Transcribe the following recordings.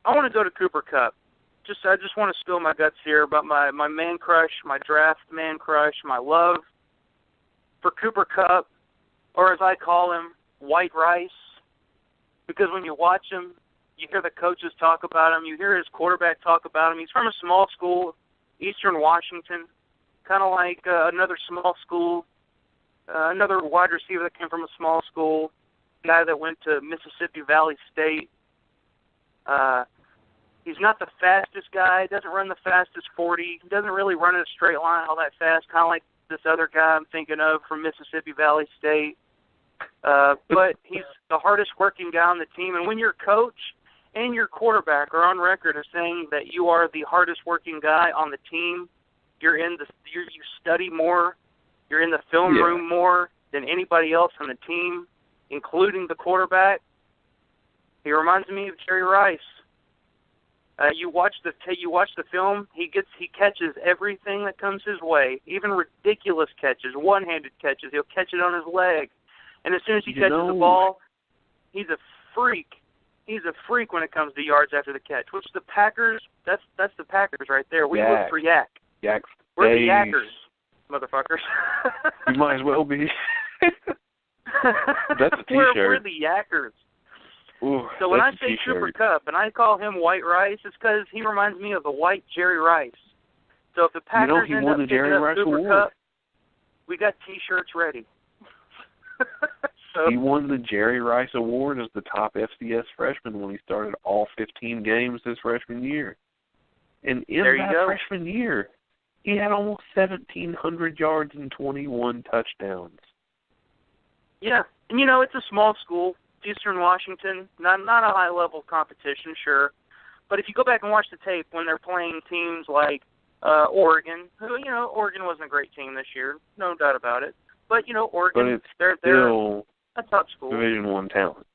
I want to go to Cooper Kupp. I just want to spill my guts here about my man crush, my draft man crush, my love for Cooper Kupp, or as I call him, White Rice. Because when you watch him, you hear the coaches talk about him, you hear his quarterback talk about him. He's from a small school, Eastern Washington, kind of like another small school, another wide receiver that came from a small school, guy that went to Mississippi Valley State. He's not the fastest guy, doesn't run the fastest 40, doesn't really run in a straight line all that fast, kind of like this other guy I'm thinking of from Mississippi Valley State. But he's the hardest working guy on the team. And when your coach and your quarterback are on record as saying that you are the hardest working guy on the team, you study more, you're in the film room more than anybody else on the team, including the quarterback. He reminds me of Jerry Rice. You watch the film. He catches everything that comes his way, even ridiculous catches, one-handed catches. He'll catch it on his leg, and as soon as he catches the ball, he's a freak. He's a freak when it comes to yards after the catch. Which the Packers, that's the Packers right there. We look for Yak. We're the Yackers, motherfuckers. You might as well be. That's a T-shirt. We're the Yackers. Ooh, so when I say T-shirt. Cooper Kupp and I call him White Rice, it's because he reminds me of the white Jerry Rice. So if the Packers end up picking up Cooper Kupp, we got T-shirts ready. He won the Jerry Rice Award as the top FCS freshman when he started all 15 games his freshman year. And in that freshman year, he had almost 1,700 yards and 21 touchdowns. Yeah, and it's a small school. Eastern Washington, not a high-level competition, sure. But if you go back and watch the tape when they're playing teams like Oregon, who, Oregon wasn't a great team this year, no doubt about it. But, Oregon, they're a top school. Division I talent.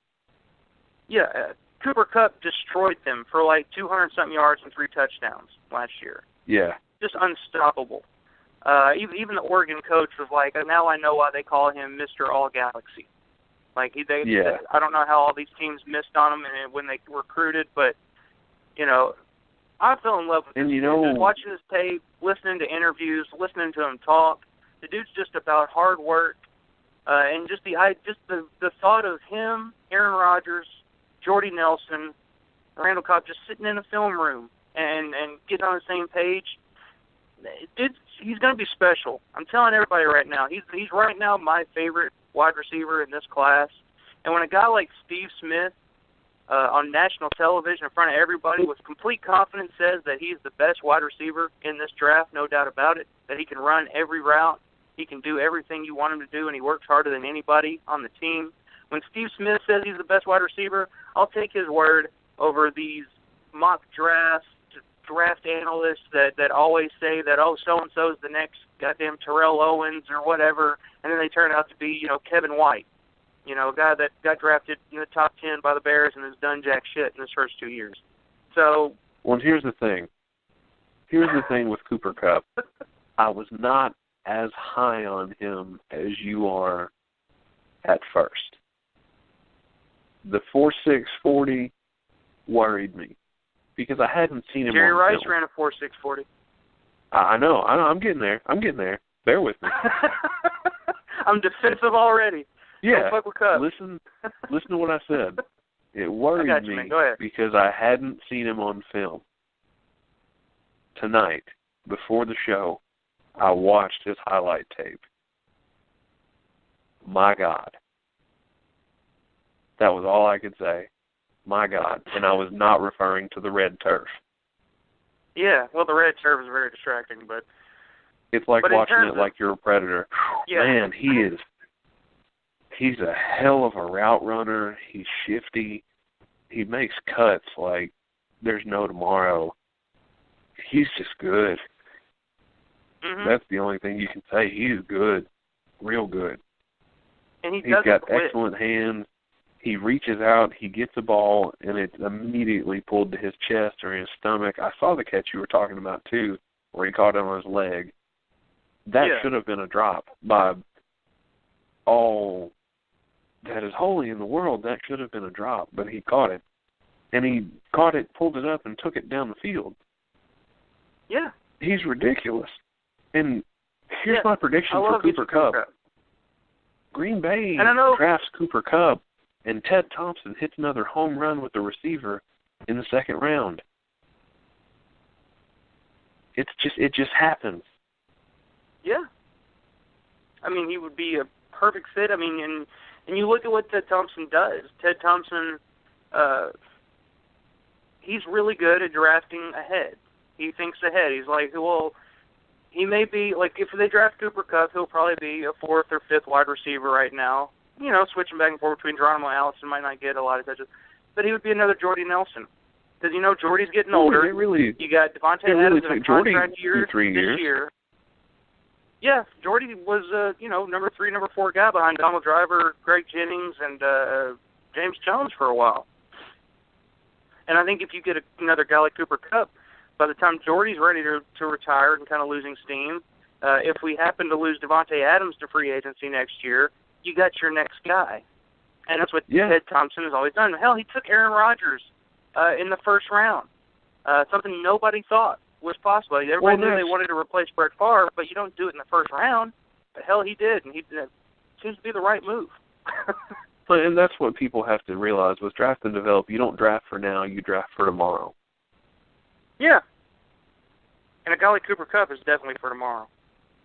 Yeah, Cooper Kupp destroyed them for like 200-something yards and 3 touchdowns last year. Yeah. Just unstoppable. Even the Oregon coach was like, now I know why they call him Mr. All-Galaxy. Like I don't know how all these teams missed on him and when they recruited, but I fell in love with him. Just watching his tape, listening to interviews, listening to him talk. The dude's just about hard work, and just the thought of him, Aaron Rodgers, Jordy Nelson, Randall Cobb, just sitting in a film room and getting on the same page. He's going to be special. I'm telling everybody right now. He's right now my favorite wide receiver in this class. And when a guy like Steve Smith on national television in front of everybody with complete confidence says that he's the best wide receiver in this draft, no doubt about it, that he can run every route, he can do everything you want him to do, and he works harder than anybody on the team. When Steve Smith says he's the best wide receiver, I'll take his word over these mock draft analysts that always say that, so-and-so is the next goddamn Terrell Owens or whatever, and then they turn out to be, Kevin White, a guy that got drafted in the top 10 by the Bears and has done jack shit in his first 2 years. So, well, here's the thing. Here's the thing with Cooper Kupp. I was not as high on him as you are at first. The 4.6 40 worried me because I hadn't seen him. Jerry on Rice film. ran a 4.6 40. I know. I'm getting there. Bear with me. I'm defensive already. Yeah. Don't fuck with Kupp. Listen to what I said. It worried me man. Go ahead. because I hadn't seen him on film. Tonight, before the show, I watched his highlight tape. My God. That was all I could say. My God. And I was not referring to the red turf. Yeah, well, the red turf is very distracting, but... It's like watching it like you're a predator. Yeah. Man, he's a hell of a route runner. He's shifty. He makes cuts like there's no tomorrow. He's just good. Mm-hmm. That's the only thing you can say. He's good. Real good. And he's got excellent hands. He reaches out, he gets the ball, and it's immediately pulled to his chest or his stomach. I saw the catch you were talking about, too, where he caught it on his leg. That should have been a drop by all that is holy in the world. That should have been a drop, but he caught it. and he caught it, pulled it up, and took it down the field. Yeah. He's ridiculous. And here's my prediction for Cooper Kupp. Green Bay drafts Cooper Kupp, and Ted Thompson hits another home run with the receiver in the second round. It just happens. Yeah. I mean, he would be a perfect fit. I mean, and you look at what Ted Thompson does. Ted Thompson, he's really good at drafting ahead. He thinks ahead. He's like, well, he may be, like, if they draft Cooper Kupp, he'll probably be a fourth or fifth wide receiver right now. You know, switching back and forth between Geronimo and Allison, might not get a lot of touches. But he would be another Jordy Nelson. Because, you know, Jordy's getting older. You got Devontae Adams in a contract year this year. Yeah, Jordy was, number 3, number 4 guy behind Donald Driver, Greg Jennings, and James Jones for a while. And I think if you get another guy like Cooper Kupp, by the time Jordy's ready to retire and kind of losing steam, if we happen to lose Devontae Adams to free agency next year, you got your next guy. And that's what Ted Thompson has always done. Hell, he took Aaron Rodgers in the first round, something nobody thought was possible. Everybody knew they wanted to replace Brett Favre, but you don't do it in the first round. But hell, he did, and it seems to be the right move. And that's what people have to realize with draft and develop. You don't draft for now, you draft for tomorrow. Yeah. And a guy like Cooper Kupp is definitely for tomorrow.